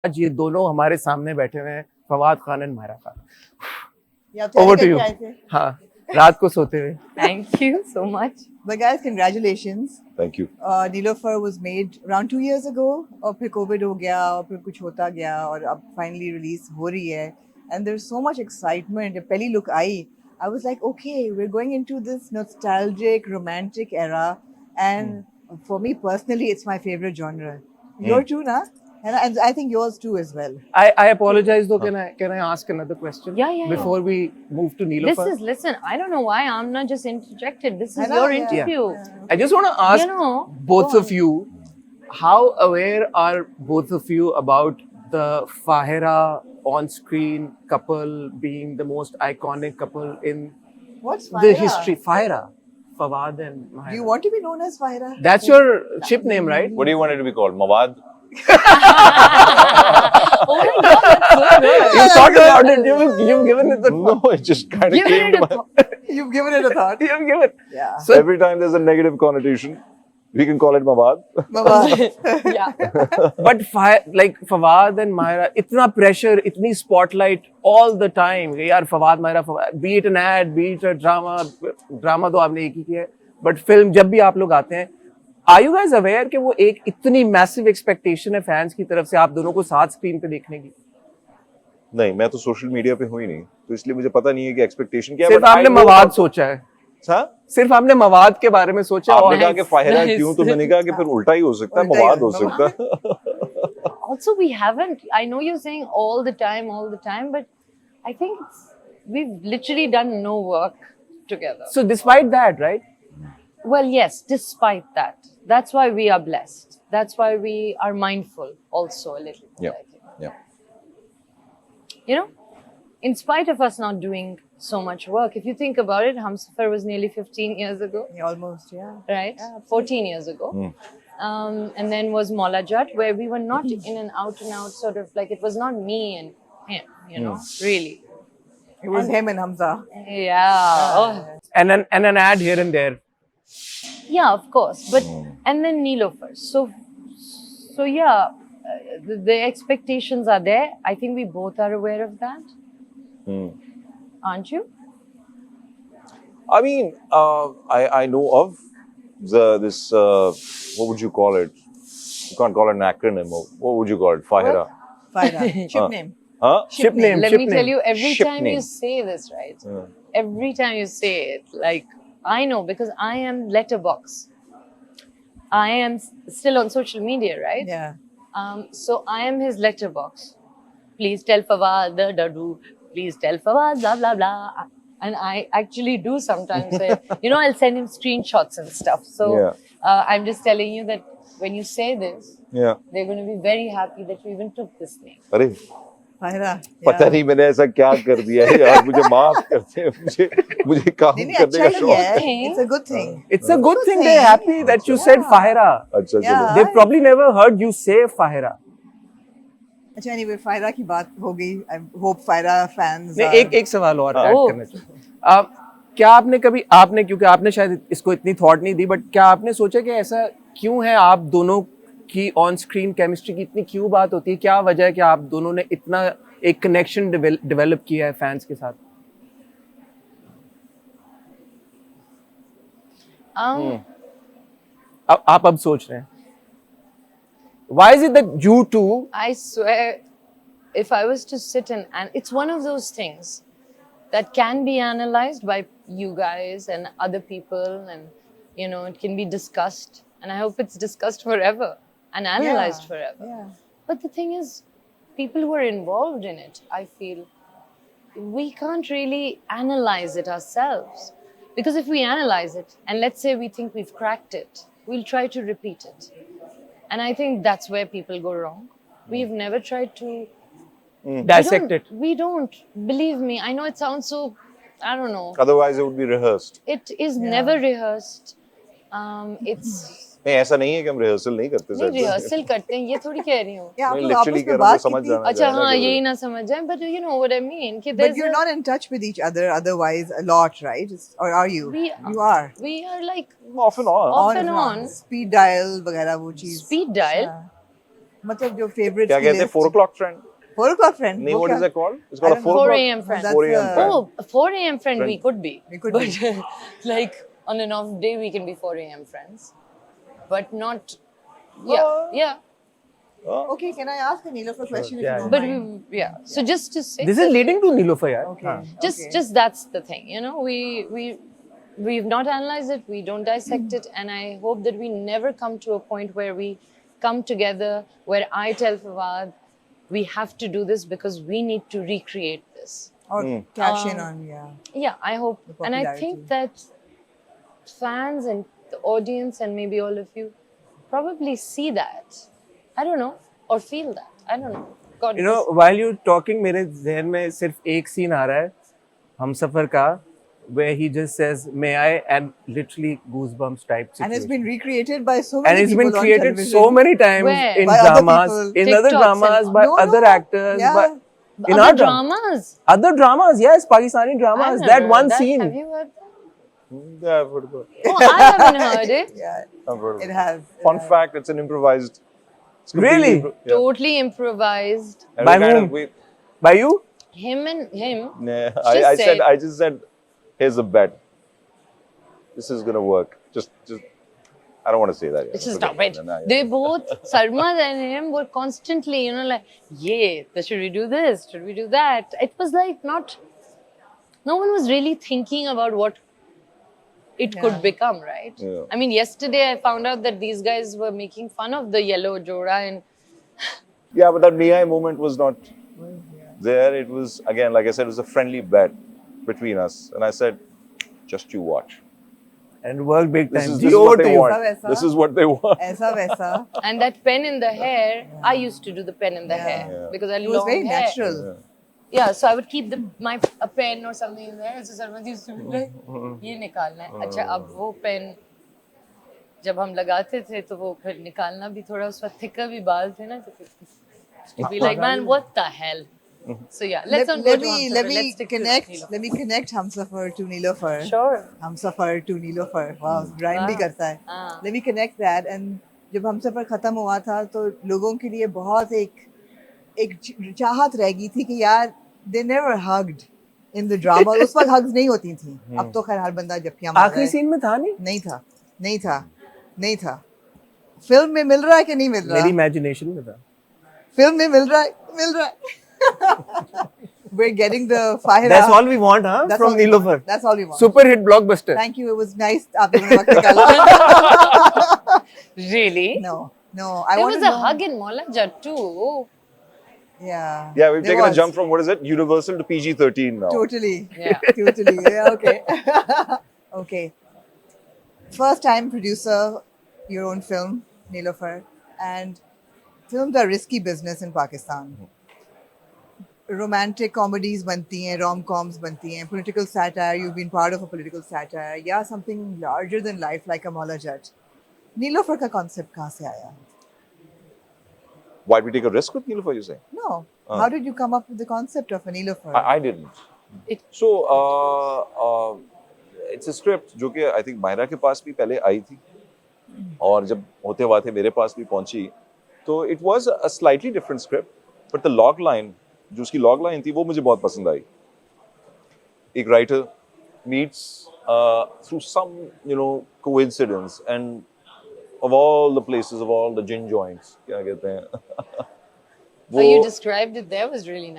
आज ये दोनों हमारे सामने बैठे हुए हैं, फवाद खान एंड मायरा खान। ये आप तैयारी ओवर टू करके यू। आए थे? हाँ, रात को सोते हुए। Thank you so much. But guys, congratulations. Thank you. Nilofer was made around 2 years ago और फिर कोविड हो गया और फिर कुछ होता गया और अब finally release हो रही है and there's so much excitement. जब पहली look I, I was like, okay, we're going into this nostalgic, romantic era and for me personally, it's my favorite genre. Your too, na? And I think yours too as well. I apologize though. Can I ask another question? Yeah. Before we move to Nilofer. Listen, I don't know why Amna just interjected. This I is know, your yeah. interview. I just want to ask You know, both go of you, how aware are both of you about the Fahira on-screen couple being the most iconic couple in What's the Fahira? history? Fahira, Fawad and Mahira. Do you want to be known as Fahira? That's your ship name, right? What do you want it to be called? Mawad? Oh my God, that's so good. You thought about it. You've given it the No, it just kind of Give came it to a my... thought. You've given it a thought. You've given. Yeah. So Every time there's a negative connotation, we can call it Mawad. Mama. Yeah. but like Fawad and Mahira, itna pressure, itni spotlight all the time. यार Fawad, Mahira, Fawad. Be it an ad, be it a drama तो आपने एक ही किया है. But film जब भी आप लोग आते हैं, are you guys aware कि वो एक इतनी massive expectation है fans की तरफ से आप दोनों को साथ screen पे देखने की? नहीं, मैं तो सोशल मीडिया पे हूँ ही नहीं, तो इसलिए मुझे पता नहीं है कि एक्सपेक्टेशन क्या है। सिर्फ but I आपने know मवाद about- सोचा है. हाँ? सिर्फ आपने मवाद के बारे में सोचा. आपने और कहा कि फाहिरा Nice. क्यों, तो मैंने कहा कि फिर उल्टा ही हो सकता है, उल्टा ही मवाद हो हो सकता है। Also, we haven't. I know you're saying all the time, but I think we've literally done no work together. So despite that, right? Well, yes, despite that. That's why we are blessed. That's why we are mindful also a little bit, Yeah. I think. Yeah. You know, in spite of us not doing so much work, if you think about it, Humsafar was nearly 15 years ago, Yeah, almost, yeah. right? Yeah, absolutely. 14 years ago. And then was Mola Jat, where we were not in an out and out sort of like, it was not me and him, you know, really. It was him and Hamza. Yeah. Oh. And an ad here and there. Yeah, of course. But and then Nilofer. So yeah, the expectations are there. I think we both are aware of that, aren't you? I mean, I know of this. What would you call it? You can't call it an acronym. What would you call it? Fahira. Fahira. Ship name. Huh? Ship name. Let ship me name. tell you, every Ship time name. you say this, right? Every time you say it, like I know because I am letterbox. I am still on social media, right? Yeah. So I am his letterbox. Please tell Fawad, da-da-do. Please tell Fawad, blah, blah, blah. And I actually do sometimes say, I'll send him screenshots and stuff. So I'm just telling you that when you say this, Yeah. they're going to be very happy that you even took this name. अरे Fahira. पता नहीं मैंने ऐसा क्या कर दिया है यार, मुझे माफ करते हैं, मुझे काम नहीं, करने अच्छा का ही शौक है. है. It's a good thing. It's a good thing they're happy that you said Fahira. अच्छा चलो. Yeah. They probably never heard you say Fahira. अच्छा, anyway, Fahira की बात हो गई. I hope Fahira fans. नहीं, एक सवाल और ऐड Oh. करना चाहिए. क्या आपने क्योंकि आपने शायद इसको इतनी थॉट नहीं दी, बट क्या आपने सोचा कि ऐसा क्यों है, आप दोनों की ऑन स्क्रीन केमिस्ट्री की इतनी क्यों बात होती है, क्या वजह है कि आप दोनों ने इतना एक कनेक्शन डेवलप किया है फैंस के साथ? आप अब सोच रहे हैं. Why is it that you two? I swear, if I was to sit and it's one of those things that can be analyzed by you guys and other people, and it can be discussed, and I hope it's discussed forever and analyzed forever. Yeah. But the thing is, people who are involved in it, I feel, we can't really analyze it ourselves. Because if we analyze it, and let's say we think we've cracked it, we'll try to repeat it. And I think that's where people go wrong. We've never tried to Dissect it. We don't. Believe me, I know it sounds so, I don't know. Otherwise it would be rehearsed. It is never rehearsed. It's नहीं, ऐसा नहीं है कि हम rehearsal नहीं करते नहीं sir. Rehearsal करते हैं, ये थोड़ी कह रही हूँ. Yeah, मैं आप लोग literally आपस कह में रहा हूँ, बात समझ कितनी. जाना अच्छा चाहिए ना हाँ कि- यही ना समझ जाए, but you know what I mean. कि But there's you're not in touch with each other otherwise a lot, right? Or are you? We- You are. we are like Off and on. Off and on. Speed dial वगैरह वो चीज. speed dial. Yeah. मतलब जो favorites क्या की कहते हैं? list. 4 o'clock friend? 4 o'clock friend. नहीं, वो what क्या? is that called? It's called I a don't 4 know. 4 o'clock. a.m. friend. 4 4 a.m. friend. Oh, 4 a.m. friend we could be. We could but be. like on an off day we can be 4 a.m. friends. But not yeah. Okay, can I ask a Neelofer question if Yeah, you don't But mind? yeah. So just to say This is leading to Nilofer, yaar. Okay. just that's the thing, you know, we've not analyzed it, we don't dissect it, and I hope that we never come to a point where we come together where I tell Fawad we have to do this because we need to recreate this. Or cash in on, Yeah, I hope, The and I popularity. think that fans and the audience and maybe all of you probably see that. I don't know, or feel that. I don't know. God You know, knows. while you're talking, मेरे ज़हन में सिर्फ एक scene आ रहा है हमसफर का, where he just says "May I" and literally goosebumps type situation. and it's been recreated by so many And it's people been on created television. so many times Where? in By other dramas, people. in other TikToks dramas, and- by No, other no. actors, Yeah. in Other our dramas. Other dramas, yes, Pakistani I've dramas. never That heard one that. scene. Have you heard that? Yeah, I've heard about it. Oh, I haven't heard it. Yeah, I've heard of it it. has. Fun fact, it's an improvised. It's completely Really? yeah. Totally improvised. And By we kind whom? of- we- By you? Him and him. Nah, Just said- I just said, here's a bet. This is gonna work. Just. I don't want to say that. Let's Yet. just stop it. Nah, yeah. They both, Sarmad and him, were constantly, you know, like, yeah, should we do this? Should we do that? It was like not. No one was really thinking about what it Yeah. could become, right? Yeah. I mean, yesterday I found out that these guys were making fun of the yellow Joda, and Yeah, but that Mihai moment was not there. It was, again, like I said, it was a friendly bet between us. And I said, just you watch. And work big This time. is, Ji, this is over what to they you. want. Aisa, This is what they want. Aisa Vaisa. and that pen in the hair, I used to do the pen in the hair Yeah. because I It was long very hair. natural. Yeah, so I would keep a pen or something in there. So Sarmad used to be like, ये निकालना है. अच्छा, अब वो pen जब हम लगाते थे तो वो फिर निकालना भी थोड़ा उस वक्त थिकर भी बाल थे ना तो फिर be like, man, what the hell? So yeah, let's not go let to me Humsafar. let me Let's stick to connect Neelofer. let me connect Humsafar to Neelofer. Sure. Humsafar to Neelofer. Wow, rhyme भी Wow. करता है. हाँ. Let me connect that. And जब हमसफर खत्म हुआ था तो लोगों के लिए बहुत एक चाहत रह गई थी कि यार they never hugged in the drama. उस वक्त hugs नहीं होती थी. अब तो खैर हर बंदा जप्पियां मार रहा आखिरी है. सीन में था नहीं? नहीं था. फिल्म में मिल रहा है कि नहीं मिल रहा? मेरी imagination में था. फिल्म में मिल रहा है. We're getting the fire. That's all we want, huh? That's From all we Neelofer. want. That's all we want. Super hit blockbuster. Thank you. It was nice. आप लोगों ने वक्त निकाला. Really? No. I There want was to a know. hug in Mollaja too. Yeah. Yeah, we've There taken a was. jump from, what is it, Universal to PG-13 now. Totally. Yeah. Totally. Yeah, okay. Okay. First time producer, your own film, Neelofer. And films are risky business in Pakistan. Romantic comedies बनती हैं, rom-coms बनती हैं, political satire, you've been part of a political satire, yeah, something larger than life like a Maula Jat. Neelofer का concept कहाँ से आया? Why did we take a risk with Neelofer, you say? No. How did you come up with the concept of a Neelofer? I didn't. So, it's a script जो कि I think Myra के पास भी पहले आई थी और जब होते वाते मेरे पास भी पहुंची तो it was a slightly different script but the log line जो उसकी log line थी वो मुझे बहुत पसंद आई. एक writer meets through some coincidence and of all the places, of all the gin joints, क्या कहते हैं How you described it there was really nice.